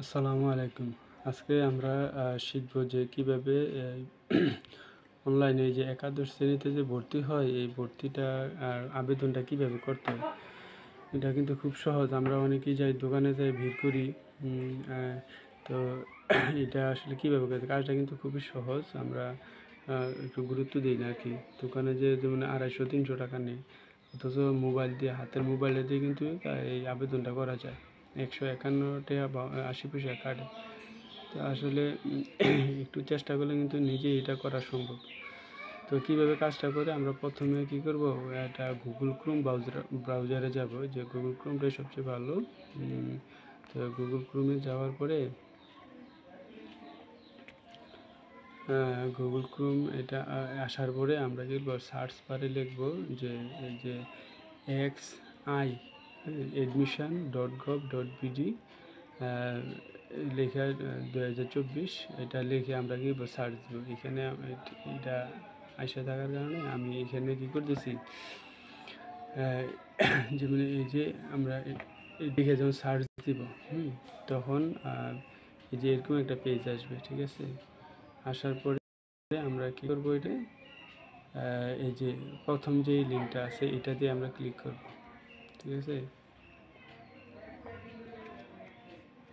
আসসালামু আলাইকুম। আজকে আমরা শিখব যে কিভাবে অনলাইনে যে একাদশ শ্রেণীতে যে ভর্তি হয় এই ভর্তিটা আবেদনটা কিভাবে করতে হয়। এটা কিন্তু খুব সহজ। আমরা অনেকেই যাই, দোকানে যাই, ভিড় করি। তো এটা আসলে কীভাবে করতে, কাজটা কিন্তু খুবই সহজ। আমরা একটু গুরুত্ব দিই না আর কি। দোকানে যে যেমন 250-300 টাকা নেই, অথচ মোবাইল দিয়ে, হাতের মোবাইলে দিয়ে কিন্তু এই আবেদনটা করা যায়। 151 টাকা বা 80 পয়সা কাটে। তো আসলে একটু চেষ্টা করলে কিন্তু নিজেই এটা করা সম্ভব। তো কীভাবে কাজটা করে, আমরা প্রথমে কী করব, একটা গুগল ক্রোম ব্রাউজারে যাব, যে গুগল ক্রোমটাই সবচেয়ে ভালো। তো গুগল ক্রোমে যাওয়ার পরে গুগল ক্রোম এটা আসার পরে আমরা কি করব, সার্চ বারে লিখব যে XI admission.gov.bd লেখা 2024 এটা লিখে আমরা কি সার্চ দেবো। এখানে এটা আইসা থাকার কারণে আমি এখানে কী করতেছি, যেমন এই যে আমরা লিখে যখন সার্চ দিব, তখন এই যে এরকম একটা পেজ আসবে, ঠিক আছে। আসার পরে আমরা কী করবো, এটা এই যে প্রথম যে লিঙ্কটা আছে এটা দিয়ে আমরা ক্লিক করব, ঠিক আছে।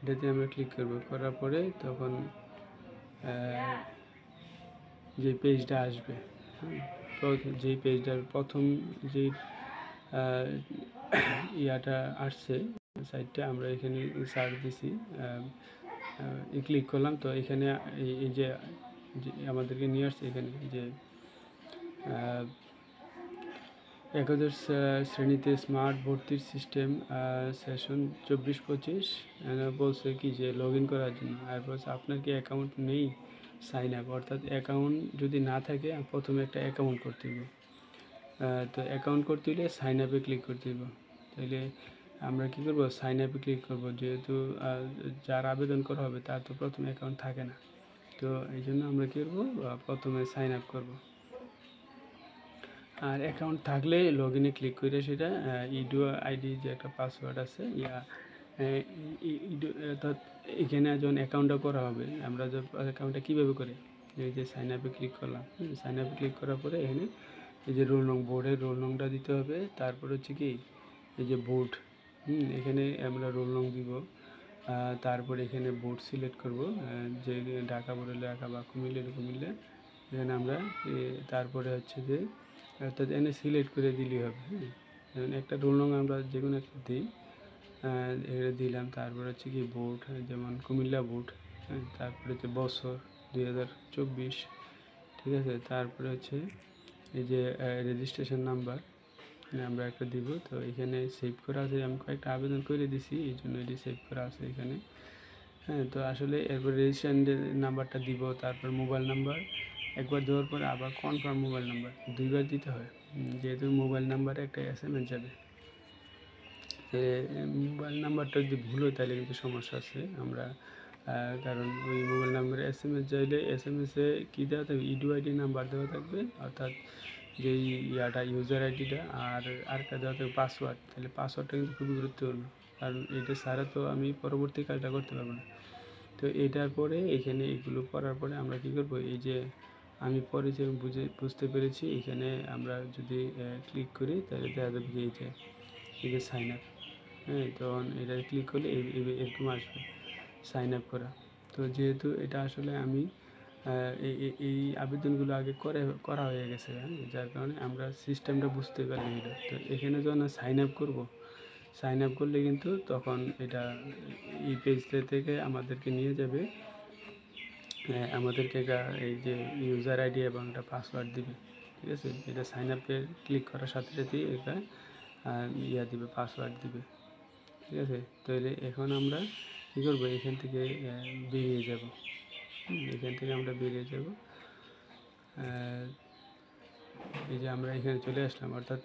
এটাতে আমরা ক্লিক করব, করার পরে তখন যে পেজটা আসবে, যেই পেজটার প্রথম যে ইয়াটা আসছে সাইটটা, আমরা এখানে সার্চ দিছি, ক্লিক করলাম। তো এখানে এই যে আমাদেরকে নিয়ে আসছে এখানে যে একাদশ শ্রেণীতে স্মার্ট ভর্তির সিস্টেম সেশন 24-25 বলছে কি যে লগ ইন করার জন্য। আর বলছে আপনার কি অ্যাকাউন্ট নেই, সাইন আপ, অর্থাৎ অ্যাকাউন্ট যদি না থাকে প্রথমে একটা অ্যাকাউন্ট করতে হবে। তো অ্যাকাউন্ট করতে হলে সাইন আপে ক্লিক করতে হবে। তাহলে আমরা কী করব, সাইন আপে ক্লিক করব, যেহেতু যার আবেদন করা হবে তার তো প্রথমে অ্যাকাউন্ট থাকে না। তো এই জন্য আমরা কী করবো, প্রথমে সাইন আপ করবো। আর অ্যাকাউন্ট থাকলে লগ ইনে ক্লিক করে সেটা ইডু আইডি যে একটা পাসওয়ার্ড আছে, অর্থাৎ এখানে যখন অ্যাকাউন্টটা করা হবে, আমরা যে অ্যাকাউন্টটা কীভাবে করে, এই যে সাইন আপে ক্লিক করলাম, সাইন আপে ক্লিক করার পরে এখানে এই যে রোল নং, বোর্ডের রোল নংটা দিতে হবে। তারপর হচ্ছে কি এই যে বোর্ড, এখানে আমরা রোল নং দিব। তারপর এখানে বোর্ড সিলেক্ট করব, যে ঢাকা বোর্ডে ঢাকা বা কুমিল্লা, এখানে আমরা তারপরে হচ্ছে যে অর্থাৎ এনে সিলেক্ট করে দিলেই হবে। একটা রোল নং আমরা যে কোনো একটা দিই, এটা দিলাম। তারপর হচ্ছে কি বোর্ড, যেমন কুমিল্লা বোর্ড, তারপরে হচ্ছে বছর 2024, ঠিক আছে। তারপরে হচ্ছে এই যে রেজিস্ট্রেশন নাম্বার আমরা একটা দিব। তো এখানে সেভ করা আছে, আমি কয়েকটা আবেদন করে দিছি, এই জন্য এটি সেভ করা আছে এখানে। তো আসলে এরপর রেজিস্ট্রেশন নাম্বারটা দিব, তারপর মোবাইল নাম্বার একবার দেওয়ার পরে আবার কনফার্ম মোবাইল নাম্বার 2বার দিতে হয়, যেহেতু মোবাইল নাম্বারে একটা SMS যাবে। মোবাইল নাম্বারটা যদি ভুল হয় তাহলে কিন্তু সমস্যা আছে। আমরা কারণ ওই মোবাইল নাম্বারে SMS চাইলে SMS-এ কী দেওয়া থাকবে, ইডু আইডি নাম্বার দেওয়া থাকবে, অর্থাৎ যেই ইউজার আইডিটা, আর আরেকটা দেওয়া থাকবে পাসওয়ার্ড। তাহলে পাসওয়ার্ডটা কিন্তু খুবই গুরুত্বপূর্ণ, কারণ এটা ছাড়া তো আমি পরবর্তী কাজটা করতে পারবো না। তো এটার পরে এখানে এগুলো করার পরে আমরা কী করবো, এই যে আমি পরে যে বুঝতে পেরেছি, এখানে আমরা যদি ক্লিক করি তাহলে দেখা যাবে কি এই যে সাইন আপ, তখন এটা ক্লিক করলে এরকম আসবে সাইন আপ করা। তো যেহেতু এটা আসলে আমি এই আবেদনগুলো আগে করা হয়ে গেছে, যার কারণে আমরা সিস্টেমটা বুঝতে পারি এটা। তো এখানে যখন সাইন আপ করবো, সাইন আপ করলে কিন্তু তখন এটা এই পেজটা থেকে আমাদেরকে নিয়ে যাবে, আমাদেরকে এই যে ইউজার আইডি এবং একটা পাসওয়ার্ড দিবে, ঠিক আছে। এটা সাইন আপে ক্লিক করার সাথে সাথেই এটা দিবে, পাসওয়ার্ড দিবে, ঠিক আছে। তাহলে এখন আমরা কী করবো, এখান থেকে বেরিয়ে যাব, এখান থেকে আমরা বেরিয়ে যাব। এই যে আমরা এখানে চলে আসলাম, অর্থাৎ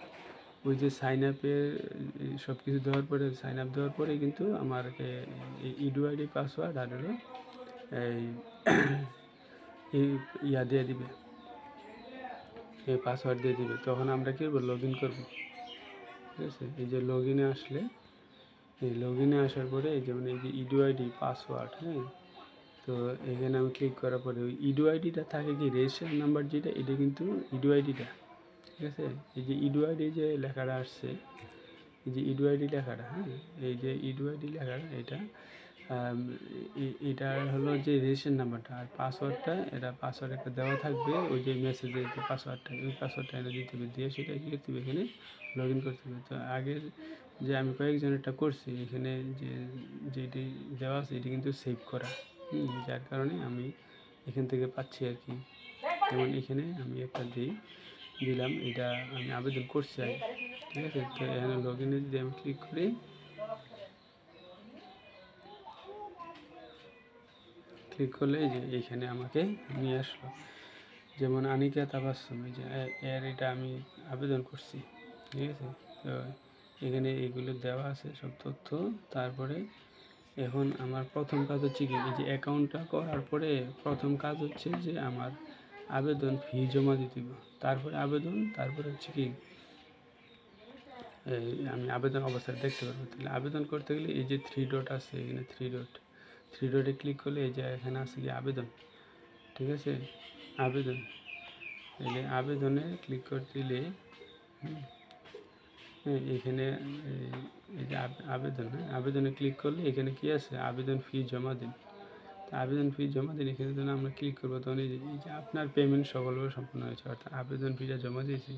ওই যে সাইন আপে সব কিছু দেওয়ার পরে, সাইন আপ দেওয়ার পরে কিন্তু আমাকে ইডু আইডি পাসওয়ার্ড আর হলো এই দিয়ে দিবে, এই পাসওয়ার্ড দিয়ে দিবে। তখন আমরা কী করবো, লগ ইন করবো, ঠিক আছে। এই যে লগ ইনে আসলে এই লগ ইনে আসার পরে যেমন এই যে ইডু আইডি পাসওয়ার্ড, হ্যাঁ, তো এখানে আমি ক্লিক করার পরে ওই ইডু আইডিটা থাকে কি রেজিস্ট্রেশন নাম্বার যেটা, এটা কিন্তু ইডু আইডিটা, ঠিক আছে। এই যে ইডু আইডি যে লেখাটা আসছে, এই যে ইডু আইডি লেখাটা, হ্যাঁ, এই যে ইডু আইডি লেখাটা এটা এটা হলো যে রেজিস্ট্রেশন নাম্বারটা, আর পাসওয়ার্ডটা এটা পাসওয়ার্ড একটা দেওয়া থাকবে ওই যে মেসেজের যে পাসওয়ার্ডটা, ওই পাসওয়ার্ডটা এটা দিতে হবে, দিয়ে সেটা কী করতে হবে এখানে লগ ইন করতে হবে। তো আগের যে আমি কয়েকজনেরটা করছি এখানে যেটি দেওয়া আছে এটি কিন্তু সেভ করা, যার কারণে আমি এখান থেকে পাচ্ছি আর কি। যেমন এখানে আমি একটা দিলাম, এটা আমি আবেদন করছি আগে, ঠিক আছে। তো এখানে লগ ইনে যদি আমি ক্লিক করি, ক্লিক করলে যে এইখানে আমাকে নিয়ে আসলো, যেমন আনিকা তাবাসসুম, এই যে এর এটা আমি আবেদন করছি, ঠিক আছে। তো এখানে এইগুলো দেওয়া আছে সব তথ্য। তারপরে এখন আমার প্রথম কাজ হচ্ছে কি, এই যে অ্যাকাউন্টটা করার পরে প্রথম কাজ হচ্ছে যে আমার আবেদন ফি জমা দিতে হবে, তারপরে আবেদন, তারপরে হচ্ছে কি আমি আবেদন অবস্থায় দেখতে পারবো। তাহলে আবেদন করতে গেলে এই যে 3 ডট আছে, এখানে 3 ডটে ক্লিক করলে এই যে এখানে আছে কি আবেদন, ঠিক আছে, আবেদন। তাহলে আবেদনে ক্লিক করতে দিলে এখানে এই যে আবেদন, আবেদনে ক্লিক করলে এখানে কি আছে আবেদন ফি জমা দিন। আবেদন ফি জমা দিন এখানে যখন আমরা ক্লিক করবো তখন এই যে আপনার পেমেন্ট সফলভাবে সম্পন্ন হয়েছে, অর্থাৎ আবেদন ফিটা জমা দিয়েছি।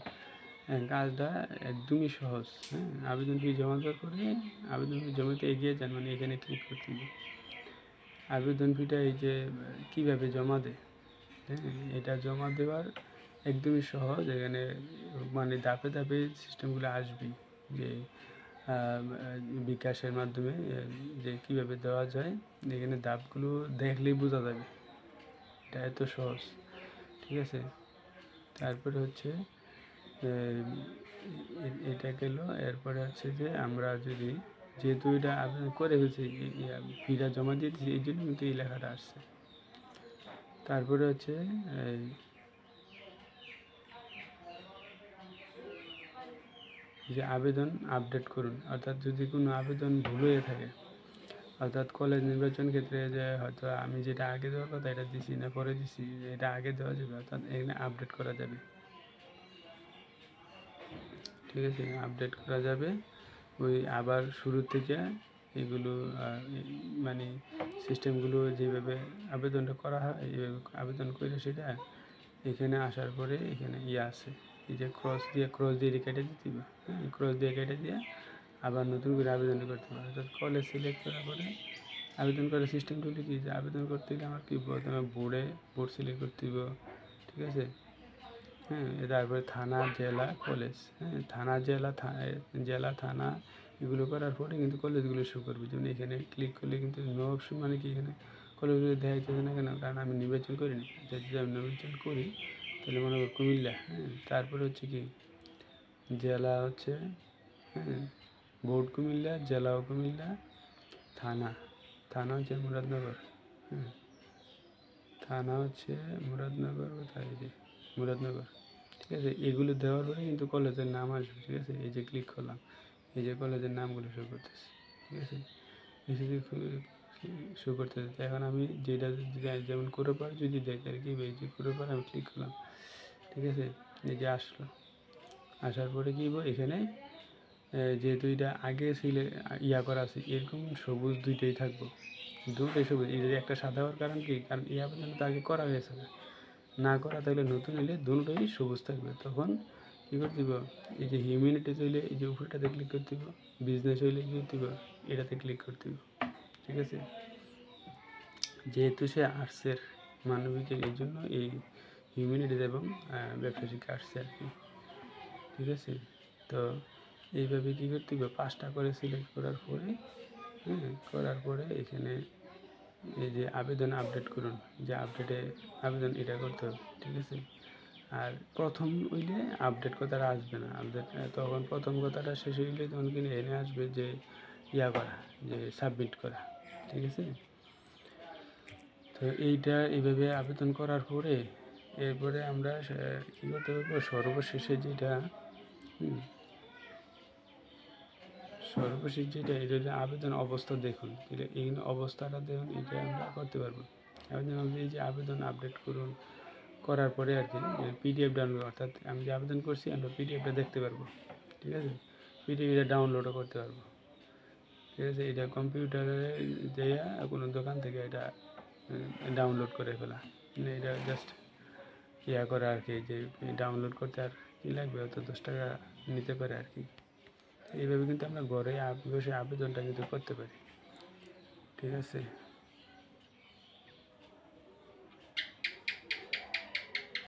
কাজটা একদমই সহজ, হ্যাঁ। আবেদন ফি জমা দেওয়ার পরে আবেদন ফি জমাতে এগিয়ে যান, মানে এখানে ক্লিক করতে হবে। আবেদন ফিটা এই যে কীভাবে জমা দেয়, হ্যাঁ, এটা জমা দেওয়ার একদমই সহজ। এখানে মানে ধাপে ধাপে সিস্টেমগুলো আসবে, যে বিকাশের মাধ্যমে যে কীভাবে দেওয়া যায়, এখানে ধাপগুলো দেখলেই বোঝা যাবে, এটা এত সহজ, ঠিক আছে। তারপরে হচ্ছে এটা গেল। এরপরে হচ্ছে যে আমরা যদি যেহেতু এটা আবেদন করে ফেলছি, ফিটা জমা দিয়ে দিচ্ছি, এই জন্য কিন্তু এই লেখাটা আসছে। তারপরে হচ্ছে যে আবেদন আপডেট করুন, অর্থাৎ যদি কোনো আবেদন ভুল হয়ে থাকে, অর্থাৎ কলেজ নির্বাচন ক্ষেত্রে যে হয়তো আমি যেটা আগে দেওয়ার কথা এটা দিছি না পরে দিছি, এটা আগে দেওয়া যাবে, অর্থাৎ এখানে আপডেট করা যাবে, ঠিক আছে, আপডেট করা যাবে। ওই আবার শুরু থেকে এগুলো মানে সিস্টেমগুলো যেভাবে আবেদনটা করা হয় এইভাবে আবেদন করে সেটা এখানে আসার পরে এখানে আছে এই যে ক্রস দিয়ে কেটে দিতে হবে, হ্যাঁ, ক্রস দিয়ে কেটে দিয়ে আবার নতুন করে আবেদন করতে হবে। অর্থাৎ কলেজ সিলেক্ট করার পরে আবেদন করার সিস্টেমটা হলো কি, যে আবেদন করতে গেলে আমার কি প্রথমে বোর্ড সিলেক্ট করতে হবে, ঠিক আছে, হ্যাঁ। তারপরে থানা, জেলা, কলেজ, হ্যাঁ, থানা, জেলা, থানা এগুলো করার পরে কিন্তু কলেজগুলো শো করবে। যেমন এখানে ক্লিক করলে কিন্তু নো অপশন, মানে কি এখানে কলেজগুলো দেখা যাচ্ছে না কেন, কারণ আমি নির্বাচন করিনি। যদি আমি নির্বাচন করি তাহলে মনে করো কুমিল্লা, হ্যাঁ, তারপরে হচ্ছে কি জেলা হচ্ছে, হ্যাঁ, বোর্ড কুমিল্লা, জেলাও কুমিল্লা, থানা হচ্ছে মুরাদনগর, হ্যাঁ, থানা হচ্ছে মুরাদনগর, কোথায় যে মুরাদনগর, ঠিক আছে। এগুলো দেওয়ার পরে কিন্তু কলেজের নাম আসবে, ঠিক আছে। এই যে ক্লিক করলাম, এই যে কলেজের নামগুলো শো করতেছে, ঠিক আছে, শো করতেছে। এখন আমি যেটা যেমন কোরোপার যদি দেখি আর কি, এই যে কোরোপার আমি ক্লিক করলাম, ঠিক আছে, এই যে আসলো, আসার পরে কী এখানে যেহেতু এটা আগে করা আছে, এরকম সবুজ দুইটাই থাকবো, দুটোই সবুজ। এটা একটা সাদা হওয়ার কারণ কি, কারণ এই আবেদন তো আগে করা হয়েছে, না করা থাকলে নতুন এলে দুটোই সবুজ থাকবে। তখন কী করতে দিব, এই যে হিউম্যানিটিস হইলে এই যে উপরটাতে ক্লিক করতে দিব, বিজনেস হইলে কী করতে দিব, এটাতে ক্লিক করতে দিব, ঠিক আছে। যেহেতু সে আর্টসের মানবিকের, এই জন্য এই হিউম্যানিটিস এবং ব্যবসা শিক্ষা আসছে আর কি, ঠিক আছে। তো এইভাবে কী করতে হবে, 5টা করে সিলেক্ট করার পরে, হ্যাঁ, করার পরে এখানে এই যে আবেদন আপডেট করুন, যে আবেদন এটা করতে হবে, ঠিক আছে। আর প্রথম হইলে আপডেট কথাটা আসবে না, তখন প্রথম কথাটা শেষ হইলে তখন কিন্তু এনে আসবে যে করা, যে সাবমিট করা, ঠিক আছে। তো এইটা এইভাবে আবেদন করার পরে এরপরে আমরা কী করতে পারবো, সর্বশেষে যেটা সর্বশেষ যেটা এটা হচ্ছে আবেদন অবস্থা দেখুন, এটা এই অবস্থাটা দেখুন, এটা আমরা করতে পারবো। আবেদন আমরা এই যে আবেদন আপডেট করুন, করার পরে আর কি পিডিএফ ডাউনলোড, অর্থাৎ আমি যে আবেদন করছি আমরা পিডিএফটা দেখতে পারবো, ঠিক আছে। পিডিএফটা ডাউনলোডও করতে পারবো, ঠিক আছে। এটা কম্পিউটারে দেয়া কোনো দোকান থেকে এটা ডাউনলোড করে ফেলা, মানে এটা জাস্ট ইয়া করা আর কি, যে ডাউনলোড করতে আর কি লাগবে, অত 10 টাকা নিতে পারে আর কি। এইভাবে কিন্তু আমরা ঘরে বসে আবেদনটা কিন্তু করতে পারি, ঠিক আছে।